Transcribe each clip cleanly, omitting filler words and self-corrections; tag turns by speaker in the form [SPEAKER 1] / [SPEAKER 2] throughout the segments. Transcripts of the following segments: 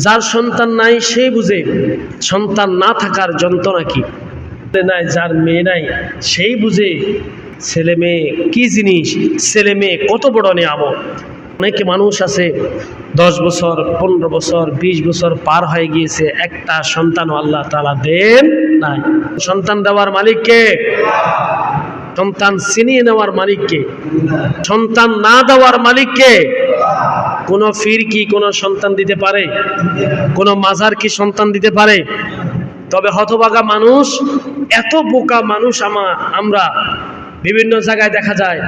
[SPEAKER 1] যার সন্তান নাই সে বুঝে সন্তান না থাকার যন্ত্রণা কি। নাই যার মেয়ে নাই সেই বুঝে ছেলে মেয়ে কি জিনিস, ছেলে মেয়ে কত বড় নিয়ামত। অনেকে মানুষ আছে 10 বছর 15 বছর 20 বছর পার হয়ে গিয়েছে, একটা সন্তানও আল্লাহ তাআলা দেন নাই। সন্তান দেওয়ার মালিক কে? সন্তান ছিনিয়ে নেওয়ার মালিক কে? সন্তান না দেওয়ার মালিক কে? কোন ফির কি কোন সন্তান দিতে পারে? কোন মাজার কি সন্তান দিতে পারে? তবে হতভাগা মানুষ, এত বোকা মানুষ আমরা বিভিন্ন জায়গায় দেখা যায়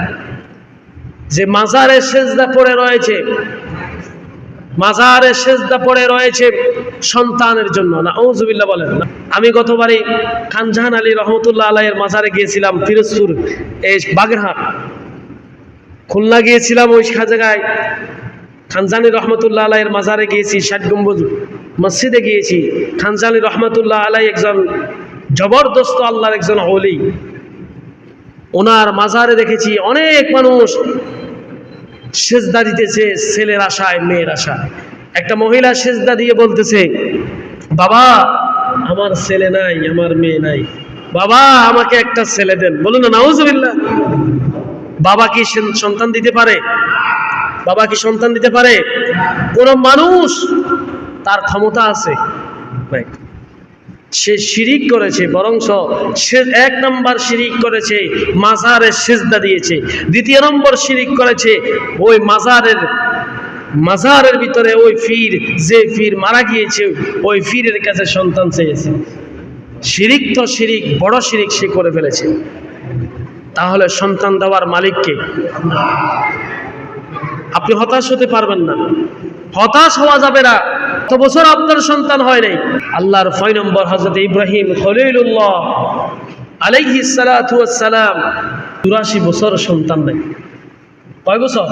[SPEAKER 1] যে মাজারে সেজদা পড়ে রয়েছে, মাজারে সেজদা পড়ে রয়েছে সন্তানের জন্য। নাউযুবিল্লাহ বলেন না। আমি গতবারই খান জাহান আলী রহমতুল্লাহ আলাইহির মাজারে গিয়েছিলাম, পিরোজপুর এই বাগেরহাট, খুলনা গিয়েছিলাম, ওই জায়গায় খানজানি রহমতুল্লাহ আলাইহির মাজারে গিয়েছি, 60 গম্বুজ মসজিদে গিয়েছি। খানজানি রহমতুল্লাহ আলাই একজন জবরদস্ত আল্লাহর একজন ওলি, ওনার মাজারে দেখেছি অনেক মানুষ সেজদা দিতেছে ছেলের আশায় মেয়ের আশায়। একটা মহিলা সেজদা দিয়ে বলতেছে, বাবা আমার ছেলে নাই, আমার মেয়ে নাই, বাবা আমাকে একটা ছেলে দেন। বলুন না নাউযুবিল্লাহ। বাবা কি সন্তান দিতে পারে? বাবা কি সন্তান দিতে পারে? কোন মানুষ তার ক্ষমতা আছে? সে শিরিক করেছে, বরঞ্চ সে 1 নম্বর শিরিক করেছে, মাজারে সেজদা দিয়েছে। 2 নম্বর শিরিক করেছে, ওই মাজারের ভিতরে ওই ফির, যে ফির মারা গিয়েছে ওই ফিরের কাছে সন্তান চেয়েছে। শিরিক তো শিরিক, বড় শিরিক সে করে ফেলেছে। তাহলে সন্তান দেওয়ার মালিক কে? আপনি হতাশ হতে পারবেন না, হতাশ হওয়া যাবে না। তো বছর আপনার সন্তান হয় নাই। আল্লাহর 6 নম্বর হযরত ইব্রাহিম খলিলুল্লাহ আলাইহিস সালাতু ওয়াস সালাম 84 বছর সন্তান নাই। কয় বছর?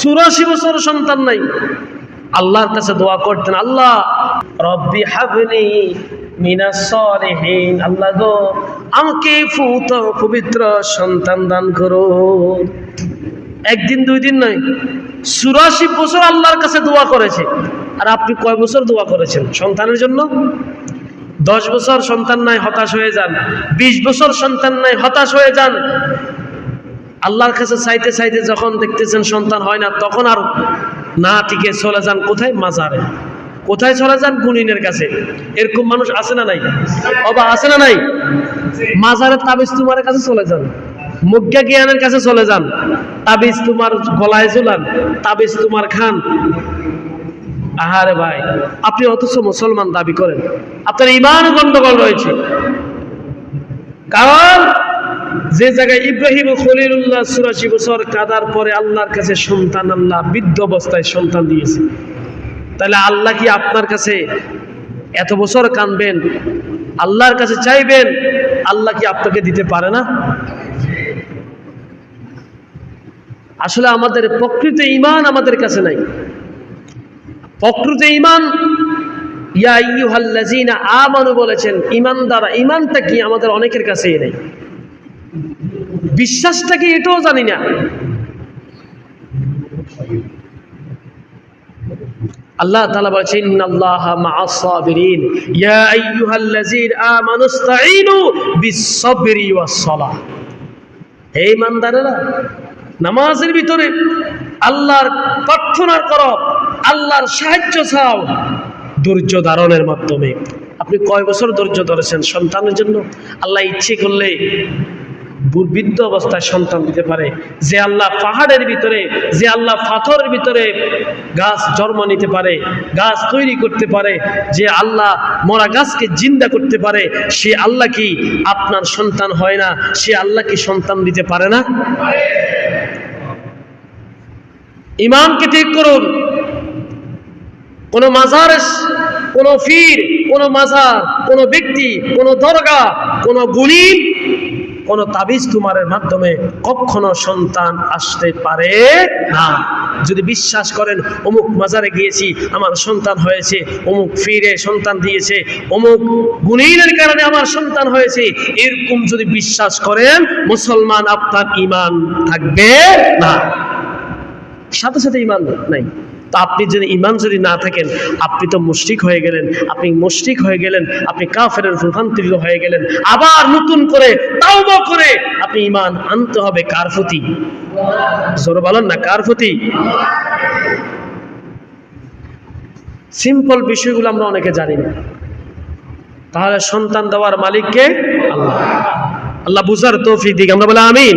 [SPEAKER 1] 84 বছর সন্তান নাই। আল্লাহর কাছে দোয়া করতেন, আল্লাহ রব্বি হাবলি মিনাস সালিহিন, আল্লাহ গো আমাকে পুত পবিত্র সন্তান দান করো। একদিন 2 দিন নয়, 84 বছর আল্লাহর কাছে দোয়া করেছে। আর আপনি কয় বছর দোয়া করেছেন সন্তানের জন্য? 10 বছর সন্তান নাই, হতাশ হয়ে যান। 20 বছর সন্তান নাই, হতাশ হয়ে যান। আল্লাহর কাছে চাইতে চাইতে যখন দেখতেছেন সন্তান হয় না, তখন আর না টিকে চলে যান কোথায়? মাজারে। কোথায় চলে যান? গুনিনের কাছে। এরকম মানুষ আছে না নাই? বাবা আছে না নাই? মাজারের তাবিজ তোমার কাছে চলে যান, মুগ্গা জ্ঞানের কাছে চলে যান, তাবিজ তোমার গলায় ঝুলান, তাবিজ তোমার খান। আহারে ভাই, আপনি অথচ মুসলমান দাবি করেন, আপনার ঈমান গন্ডগোল রয়েছে। কারণ যে জায়গায় ইব্রাহিম খলিলুল্লাহ 84 বছর কাদার পরে আল্লাহর কাছে সন্তান, আল্লাহ বৃদ্ধ অবস্থায় সন্তান দিয়েছে, তাহলে আল্লাহ কি আপনার কাছে এত বছর কাঁদবেন, আল্লাহর কাছে চাইবেন, আল্লাহ কি আপনাকে দিতে পারে না? আসলে আমাদের প্রকৃত ঈমান আমাদের কাছে নাই। প্রকৃত ঈমান, ইয়া আইয়ুহাল্লাযীনা আমানু বলেছেন, ঈমানদার, ঈমানটা কি আমাদের অনেকের কাছেই নেই। বিশ্বাসটা কি এটাও জানি না। আল্লাহ তাআলা বলেছেন, ইন্নাল্লাহা মা'আস সাবিরিন, ইয়া আইয়ুহাল্লাযীনা আমানু ইসতাঈনু বিস-সাবরি ওয়াস-সালাহ। হে ঈমানদারেরা, নামাজের ভিতরে আল্লাহর প্রার্থনা করো, আল্লাহর সাহায্য চাও ধৈর্য ধারণের মাধ্যমে। আপনি কয় বছর ধৈর্য ধরেছেন সন্তানের জন্য? আল্লাহ ইচ্ছে করলে বৃদ্ধ অবস্থায় সন্তান দিতে পারে। যে আল্লাহ পাহাড়ের ভিতরে, যে আল্লাহ পাথরের ভিতরে গাছ জন্ম নিতে পারে, গাছ তৈরি করতে পারে, যে আল্লাহ মরা গাছকে জিন্দা করতে পারে, সে আল্লাহ কি আপনার সন্তান হয় না? সে আল্লাহ কি সন্তান দিতে পারে না? ঈমানকে ঠিক করুন। কোন মাজার, কোন ফির, কোন মাজার, কোন ব্যক্তি, কোন দরগা, কোন গুণী, কোন তাবিজ তোমারের মাধ্যমে কখনো সন্তান আসতে পারে না। যদি বিশ্বাস করেন অমুক মাজারে গিয়েছি আমার সন্তান হয়েছে, অমুক ফিরে সন্তান দিয়েছে, অমুক গুণীনের কারণে আমার সন্তান হয়েছে, এরকম যদি বিশ্বাস করেন মুসলমান, আপনার ঈমান থাকবে না। সাথে সাথে ঈমান নাই। তো আপনি যদি ঈমান যদি না থাকেন, আপনি তো মুশরিক হয়ে গেলেন, আপনি মুশরিক হয়ে গেলেন, আপনি কাফেরের রূপান্তরিত হয়ে গেলেন। আবার নতুন করে তাওবা করে আপনি ঈমান আনতে হবে। কার প্রতি? জোরে বলেন না, কার প্রতি? সিম্পল বিষয়গুলো আমরা অনেকে জানি না। তাহলে সন্তান দেওয়ার মালিক কে? আল্লাহ। আল্লাহ বুঝার তৌফিক দিক, আমরা বলে আমিন।